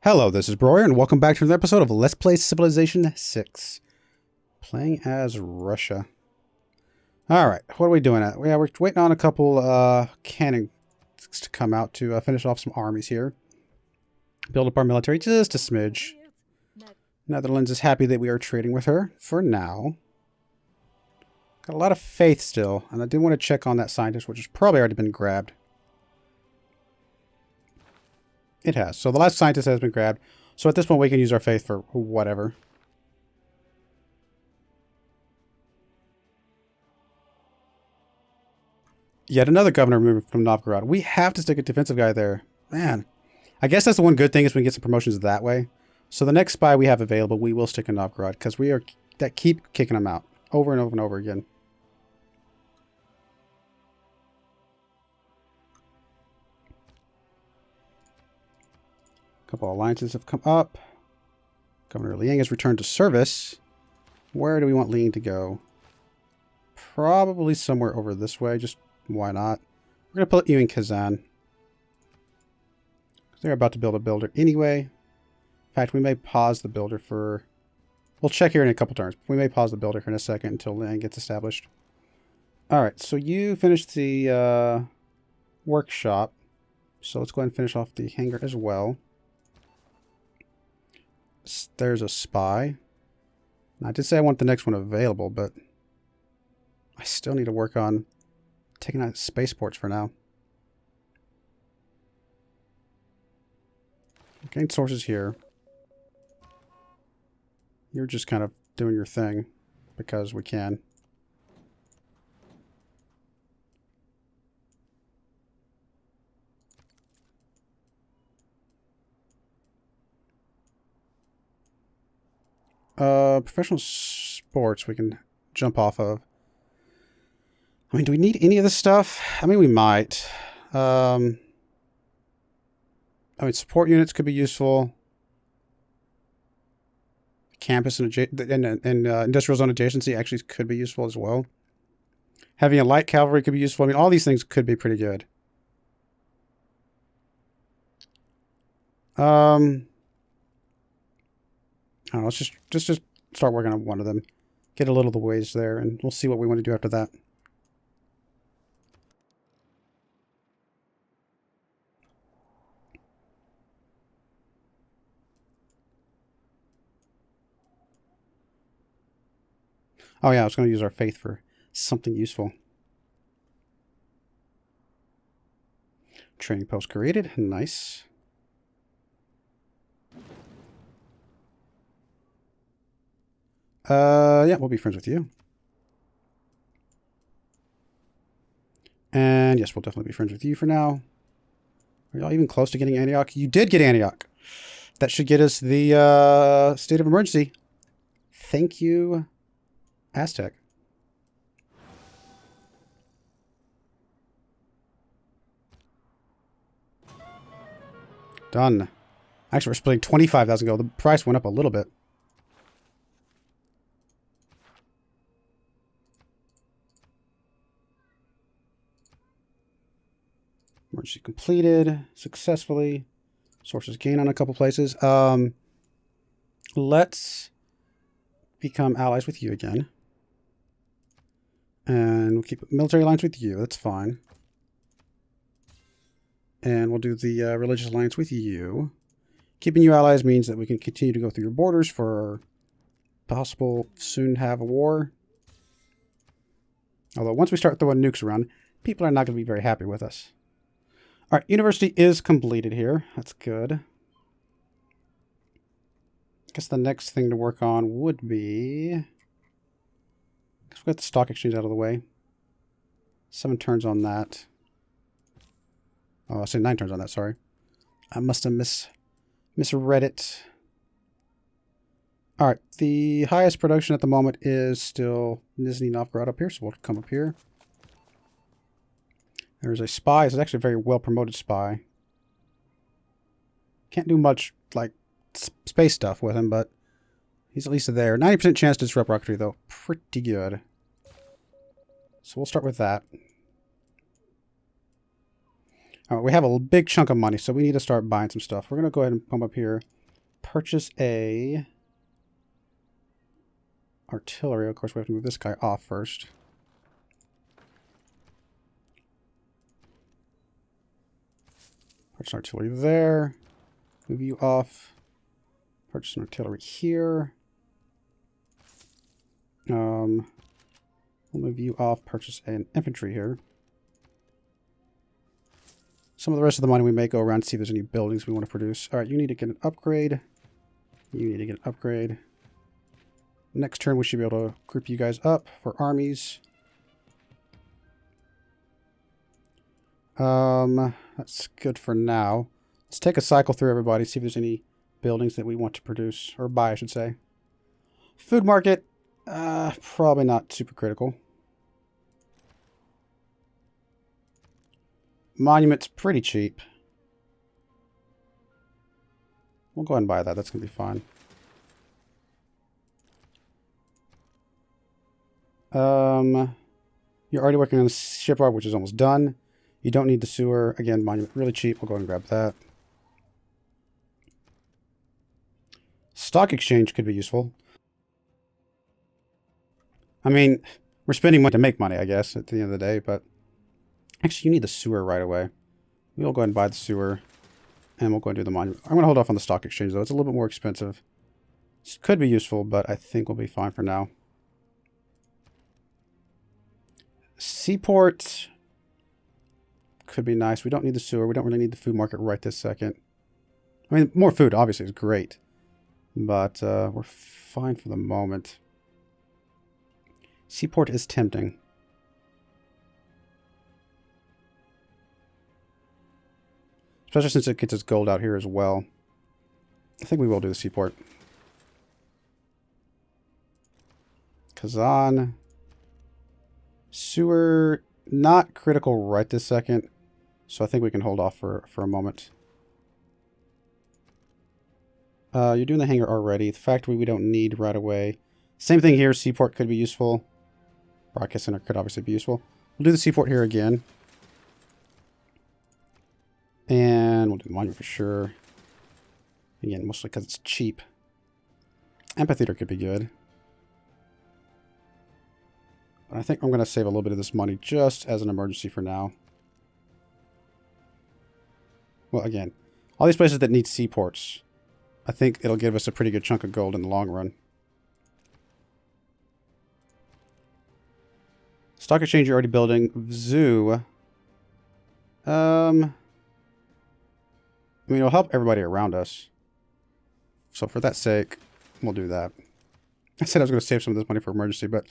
Hello, this is Broyar, and welcome back to another episode of Let's Play Civilization 6. Playing as Russia. Alright, what are we doing at? Yeah, we're waiting on a couple cannons to come out to finish off some armies here. Build up our military just a smidge. Netherlands is happy that we are trading with her, for now. Got a lot of faith still, and I do want to check on that scientist, which has probably already been grabbed. It has. So the last scientist has been grabbed. So at this point we can use our faith for whatever. Yet another governor removed from Novgorod. We have to stick a defensive guy there. Man. I guess that's the one good thing is we can get some promotions that way. So the next spy we have available, we will stick in Novgorod. Because we are that keep kicking them out. Over and over and over again. Couple alliances have come up. Governor Liang has returned to service. Where do we want Liang to go? Probably somewhere over this way. Just why not? We're going to put you in Kazan. They're about to build a builder anyway. In fact, we may pause the builder for... We'll check here in a couple turns. We may pause the builder here in a second until Liang gets established. Alright, so you finished the workshop. So let's go ahead and finish off the hangar as well. There's a spy. Now, I did say I want the next one available, but I still need to work on taking out spaceports for now. Gain sources here. You're just kind of doing your thing because we can. Professional sports we can jump off of. I mean, do we need any of this stuff? I mean, we might. I mean, support units could be useful. Campus and industrial zone adjacency actually could be useful as well. Having a light cavalry could be useful. I mean, all these things could be pretty good. I don't know, let's just start working on one of them. Get a little of the ways there, and we'll see what we want to do after that. Oh yeah, I was going to use our faith for something useful. Training post created. Nice. Yeah, we'll be friends with you. And yes, we'll definitely be friends with you for now. Are y'all even close to getting Antioch? You did get Antioch. That should get us the state of emergency. Thank you, Aztec. Done. Actually, we're splitting 25,000 gold. The price went up a little bit. Emergency completed successfully. Sources gain on a couple places. Let's become allies with you again. And we'll keep military alliance with you. That's fine. And we'll do the religious alliance with you. Keeping you allies means that we can continue to go through your borders for possible soon have a war. Although once we start throwing nukes around, people are not going to be very happy with us. Alright, university is completed here. That's good. I guess the next thing to work on would be... Let's get the stock exchange out of the way. 7 turns on that. Oh, I said 9 turns on that, sorry. I must have misread it. Alright, the highest production at the moment is still Nizhny Novgorod up here, so we'll come up here. There's a spy. It's actually a very well-promoted spy. Can't do much, like, space stuff with him, but he's at least there. 90% chance to disrupt rocketry, though. Pretty good. So we'll start with that. All right, we have a big chunk of money, so we need to start buying some stuff. We're going to go ahead and pump up here. Purchase a artillery. Of course, we have to move this guy off first. Purchase an artillery there. Move you off. Purchase an artillery here. We'll move you off. Purchase an infantry here. Some of the rest of the money we may go around and see if there's any buildings we want to produce. All right, you need to get an upgrade. You need to get an upgrade. Next turn, we should be able to group you guys up for armies. That's good for now. Let's take a cycle through everybody, see if there's any buildings that we want to produce, or buy, I should say. Food market, probably not super critical. Monument's pretty cheap. We'll go ahead and buy that. That's going to be fine. You're already working on the shipyard, which is almost done. You don't need the sewer. Again, monument, really cheap. We'll go ahead and grab that. Stock exchange could be useful. I mean, we're spending money to make money, I guess, at the end of the day, but actually, you need the sewer right away. We'll go ahead and buy the sewer, and we'll go and do the monument. I'm going to hold off on the stock exchange, though. It's a little bit more expensive. This could be useful, but I think we'll be fine for now. Seaport could be nice. We don't need the sewer. We don't really need the food market right this second. I mean, more food, obviously, is great. But we're fine for the moment. Seaport is tempting. Especially since it gets its gold out here as well. I think we will do the seaport. Kazan. Sewer, not critical right this second. So I think we can hold off for a moment. You're doing the hangar already. The factory we don't need right away. Same thing here. Seaport could be useful. Broadcast center could obviously be useful. We'll do the seaport here again. And we'll do the monument for sure. Again, mostly because it's cheap. Amphitheater could be good. But I think I'm going to save a little bit of this money just as an emergency for now. Well, again, all these places that need seaports, I think it'll give us a pretty good chunk of gold in the long run. Stock exchange you're already building. Zoo. I mean, it'll help everybody around us. So for that sake, we'll do that. I said I was going to save some of this money for emergency, but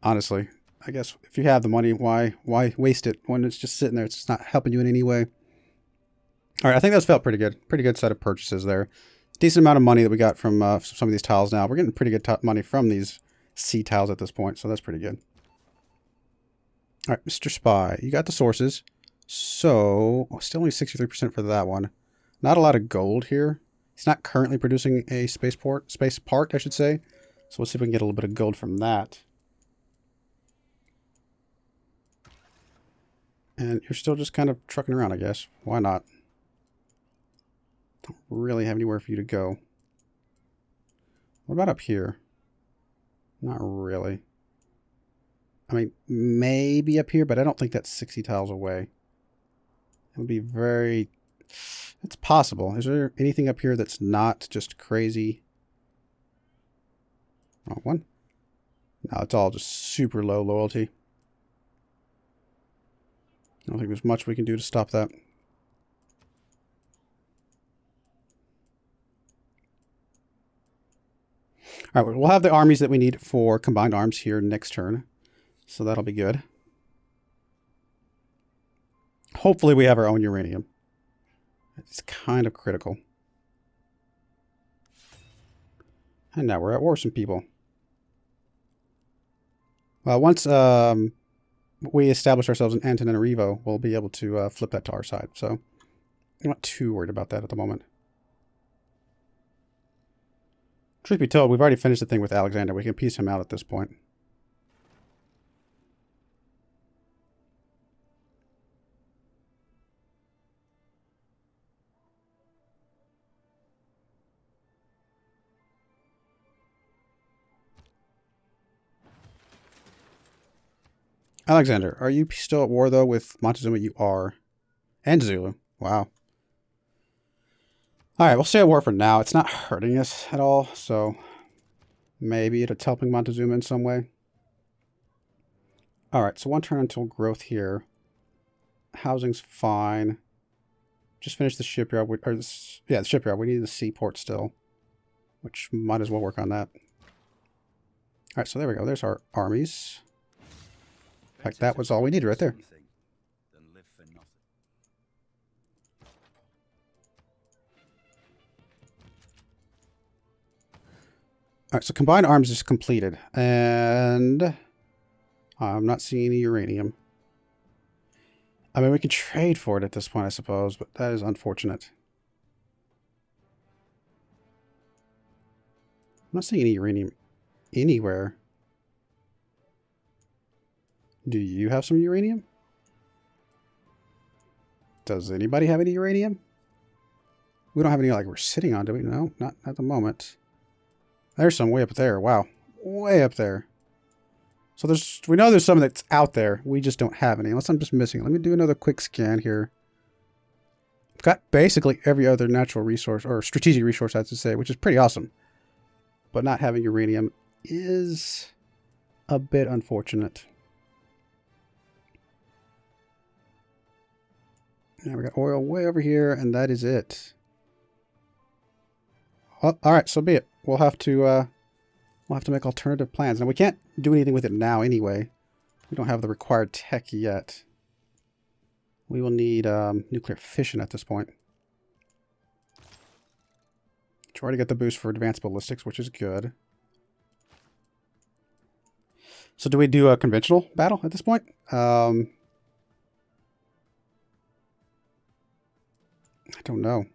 honestly, I guess if you have the money, why waste it when it's just sitting there? It's just not helping you in any way. All right, I think that's felt pretty good. Pretty good set of purchases there. Decent amount of money that we got from some of these tiles now. We're getting pretty good money from these sea tiles at this point, so that's pretty good. All right, Mr. Spy, you got the sources. So, still only 63% for that one. Not a lot of gold here. It's not currently producing a space part, I should say. So we'll see if we can get a little bit of gold from that. And you're still just kind of trucking around, I guess. Why not? Don't really have anywhere for you to go. What about up here? Not really. I mean, maybe up here, but I don't think that's 60 tiles away. It would be very... It's possible. Is there anything up here that's not just crazy? Wrong one. No, it's all just super low loyalty. I don't think there's much we can do to stop that. All right, we'll have the armies that we need for combined arms here next turn. So that'll be good. Hopefully we have our own uranium. It's kind of critical. And now we're at war with some people. Well, once we establish ourselves in Antananarivo, we'll be able to flip that to our side. So I'm not too worried about that at the moment. Truth be told, we've already finished the thing with Alexander. We can piece him out at this point. Alexander, are you still at war, though, with Montezuma? You are. And Zulu. Wow. Alright, we'll stay at war for now. It's not hurting us at all, so maybe it's helping Montezuma in some way. Alright, so 1 turn until growth here. Housing's fine. Just finished the shipyard. The shipyard. We need the seaport still, which might as well work on that. Alright, so there we go. There's our armies. In fact, that was all we needed right there. Alright, so combined arms is completed. And I'm not seeing any uranium. I mean, we can trade for it at this point, I suppose, but that is unfortunate. I'm not seeing any uranium anywhere. Do you have some uranium? Does anybody have any uranium? We don't have any like we're sitting on, do we? No, not at the moment. There's some way up there. Wow. Way up there. So we know there's some that's out there. We just don't have any. Unless I'm just missing it. Let me do another quick scan here. I've got basically every other natural resource, or strategic resource, I have to say, which is pretty awesome. But not having uranium is a bit unfortunate. Now we got oil way over here, and that is it. Well, all right, so be it. We'll have to make alternative plans. Now we can't do anything with it now anyway. We don't have the required tech yet. We will need nuclear fission at this point. Try to get the boost for advanced ballistics, which is good. So do we do a conventional battle at this point? I don't know.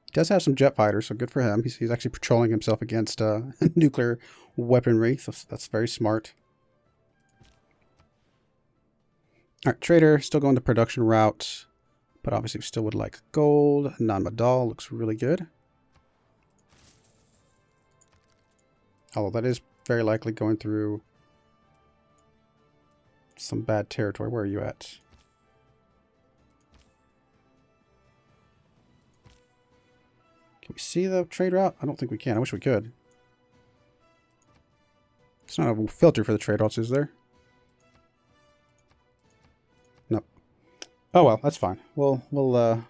He does have some jet fighters, so good for him. He's actually patrolling himself against nuclear weaponry, so that's very smart. Alright, trader, still going the production route, but obviously we still would like gold. Non-Madal looks really good. Although that is very likely going through some bad territory. Where are you at? Can we see the trade route? I don't think we can. I wish we could. It's not a filter for the trade routes, is there? Nope. Oh well, that's fine. I'm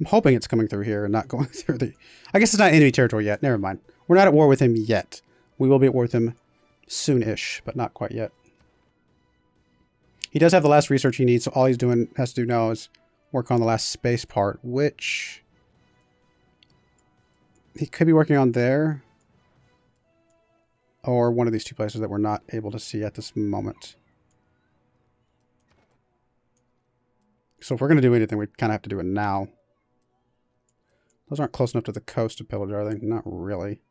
hoping it's coming through here and not going through the... I guess it's not enemy territory yet. Never mind. We're not at war with him yet. We will be at war with him soon-ish, but not quite yet. He does have the last research he needs, so all has to do now is work on the last space part, which he could be working on there, or one of these two places that we're not able to see at this moment. So if we're going to do anything, we kind of have to do it now. Those aren't close enough to the coast to pillage, are they? Not really.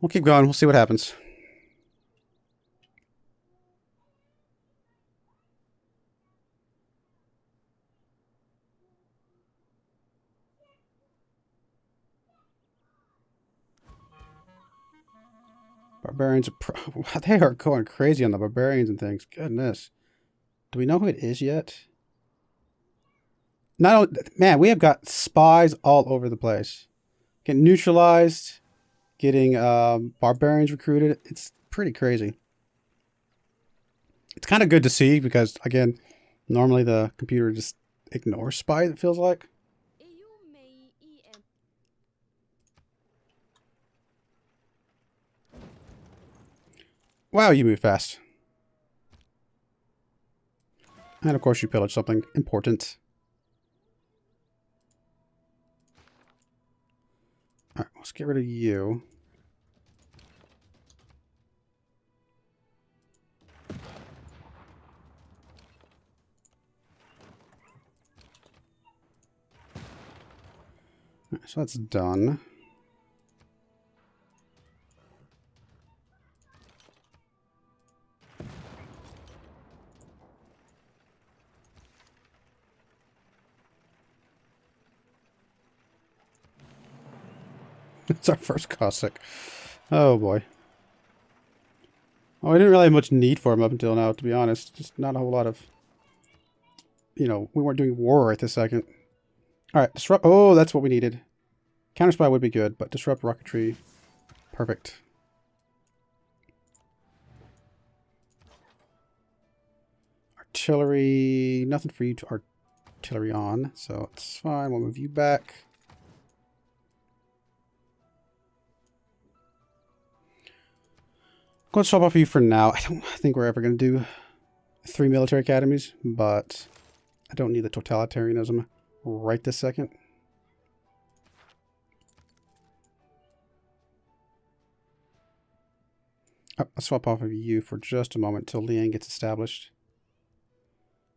We'll keep going. We'll see what happens. Barbarians, they are going crazy on the barbarians and things. Goodness. Do we know who it is yet? Man, we have got spies all over the place. Getting neutralized, getting barbarians recruited. It's pretty crazy. It's kind of good to see because, again, normally the computer just ignores spies, it feels like. Wow, you move fast. And of course you pillage something important. Alright, let's get rid of you. Alright, so that's done. It's our first Cossack. Oh boy. Oh, I didn't really have much need for him up until now, to be honest. Just not a whole lot of... You know, we weren't doing war right this second. Alright, disrupt... Oh, that's what we needed. Counter spy would be good, but disrupt rocketry. Perfect. Artillery... Nothing for you to artillery on, so it's fine. We'll move you back. I'm going to swap off you for now. I don't think we're ever going to do 3 military academies, but I don't need the totalitarianism right this second. Oh, I'll swap off of you for just a moment until Liang gets established.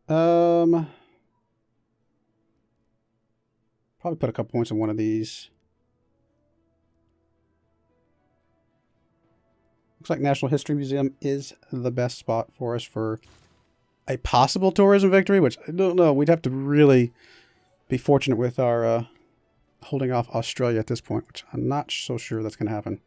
Probably put a couple points on one of these. Looks like National History Museum is the best spot for us for a possible tourism victory, which I don't know. We'd have to really be fortunate with our holding off Australia at this point, which I'm not so sure that's going to happen.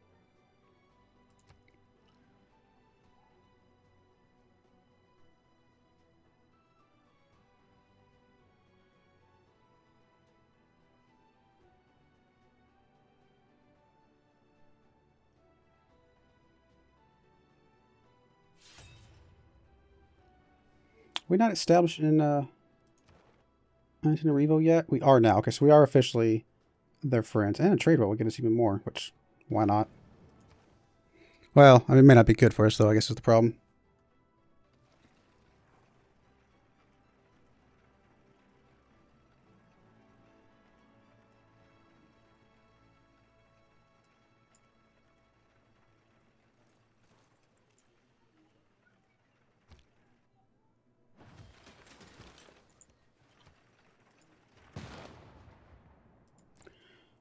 We're not established in Antananarivo yet. We are now. Okay, so we are officially their friends. And a trade route will get us even more, which, why not? Well, I mean, it may not be good for us, though, I guess is the problem.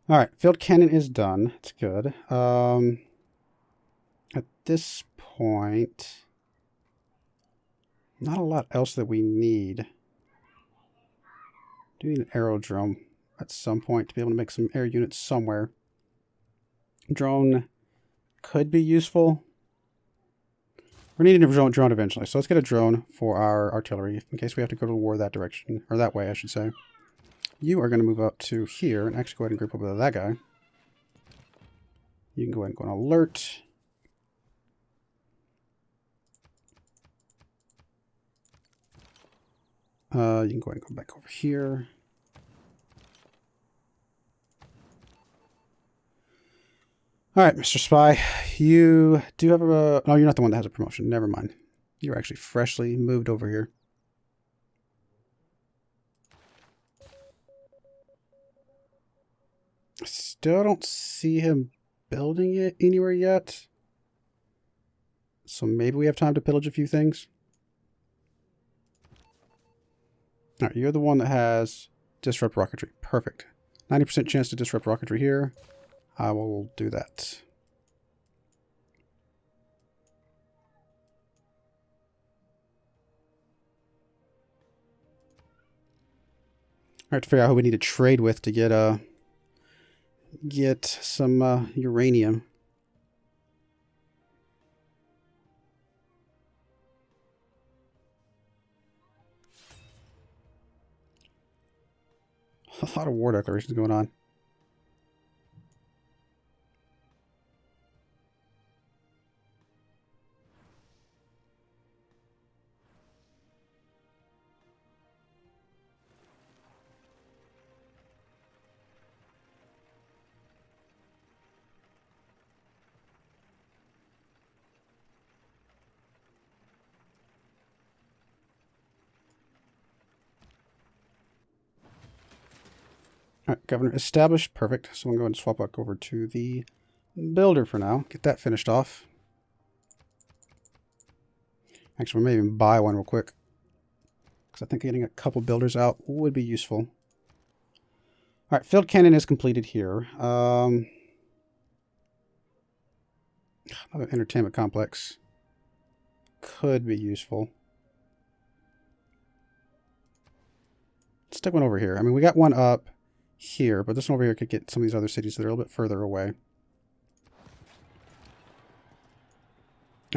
All right, field cannon is done. It's good. At this point, not a lot else that we need. Do need an aerodrome at some point to be able to make some air units somewhere. Drone could be useful. We're needing a drone eventually, so let's get a drone for our artillery in case we have to go to war that direction, or that way, I should say. You are going to move up to here and actually go ahead and group up with that guy. You can go ahead and go on alert. You can go ahead and go back over here. All right, Mr. Spy, you do have a... No, you're not the one that has a promotion. Never mind. You're actually freshly moved over here. I still don't see him building it anywhere yet. So maybe we have time to pillage a few things. All right, you're the one that has disrupt rocketry. Perfect. 90% chance to disrupt rocketry here. I will do that. All right, to figure out who we need to trade with to get some uranium. A lot of war declarations going on. All right, governor established. Perfect. So I'm going to go ahead and swap back over to the builder for now. Get that finished off. Actually, we may even buy one real quick, because I think getting a couple builders out would be useful. All right, field cannon is completed here. Another entertainment complex could be useful. Let's stick one over here. I mean, we got one up here, but this one over here could get some of these other cities that are a little bit further away.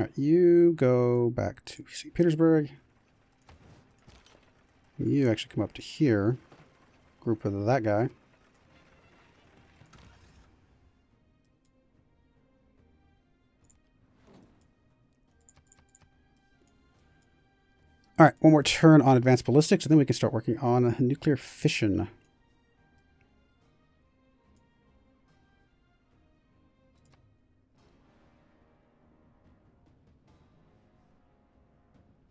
All right, you go back to St. Petersburg. You actually come up to here. Group with that guy. All right, one more turn on advanced ballistics, and then we can start working on nuclear fission.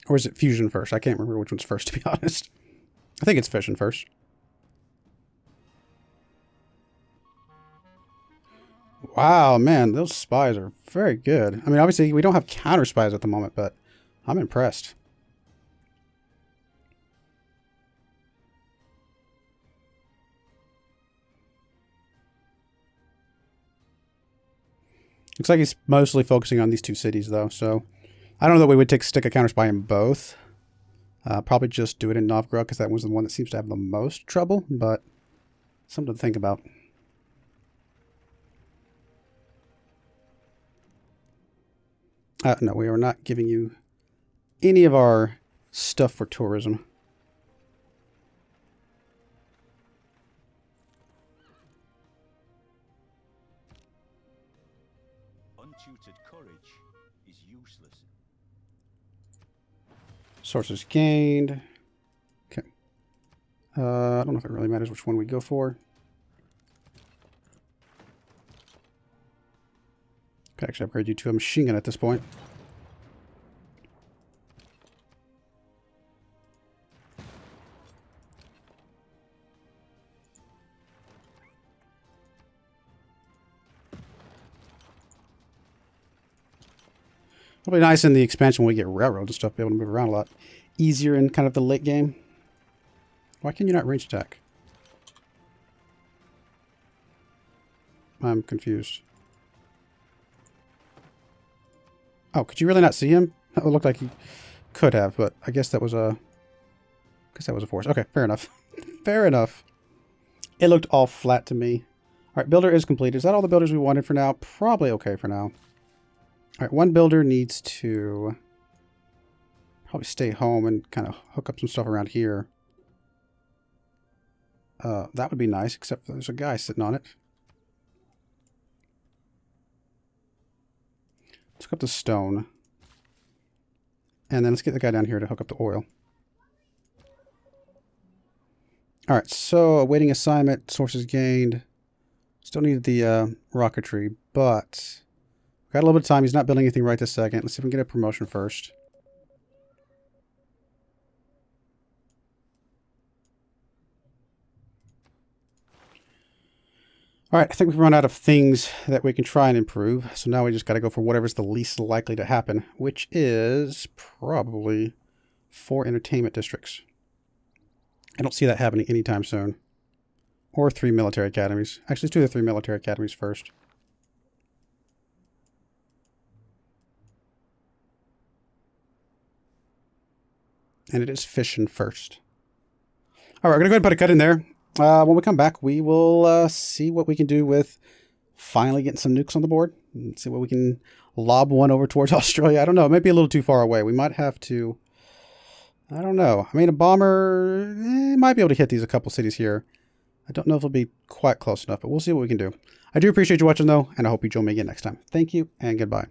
Or is it fusion first? I can't remember which one's first, to be honest. I think it's fission first. Wow, man, those spies are very good. I mean, obviously, we don't have counter spies at the moment, but I'm impressed. Looks like he's mostly focusing on these two cities, though, so I don't know that we would stick a counter spy in both. Probably just do it in Novgorod, because that was the one that seems to have the most trouble, but something to think about. No, we are not giving you any of our stuff for tourism. Untutored courage is useless. Sources gained. Okay. I don't know if it really matters which one we go for. Could actually upgrade you to a machine gun at this point. It'll be nice in the expansion when we get railroads and stuff, be able to move around a lot easier in kind of the late game. Why can you not range attack? I'm confused. Oh, could you really not see him? It looked like he could have, but I guess that was a force. Okay, fair enough. Fair enough. It looked all flat to me. All right, builder is complete. Is that all the builders we wanted for now? Probably okay for now. All right, one builder needs to probably stay home and kind of hook up some stuff around here. That would be nice, except there's a guy sitting on it. Let's hook up the stone. And then let's get the guy down here to hook up the oil. Alright, so awaiting assignment, sources gained. Still need the rocketry, but we've got a little bit of time. He's not building anything right this second. Let's see if we can get a promotion first. Alright, I think we've run out of things that we can try and improve. So now we just got to go for whatever's the least likely to happen, which is probably 4 entertainment districts. I don't see that happening anytime soon. Or 3 military academies. Actually, let's do the 3 military academies first. And it is fission first. Alright, we're going to go ahead and put a cut in there. When we come back, we will see what we can do with finally getting some nukes on the board. And see what we can lob one over towards Australia. I don't know. It might be a little too far away. We might have to... I don't know. I mean, a bomber might be able to hit these a couple cities here. I don't know if it'll be quite close enough, but we'll see what we can do. I do appreciate you watching, though, and I hope you join me again next time. Thank you, and goodbye.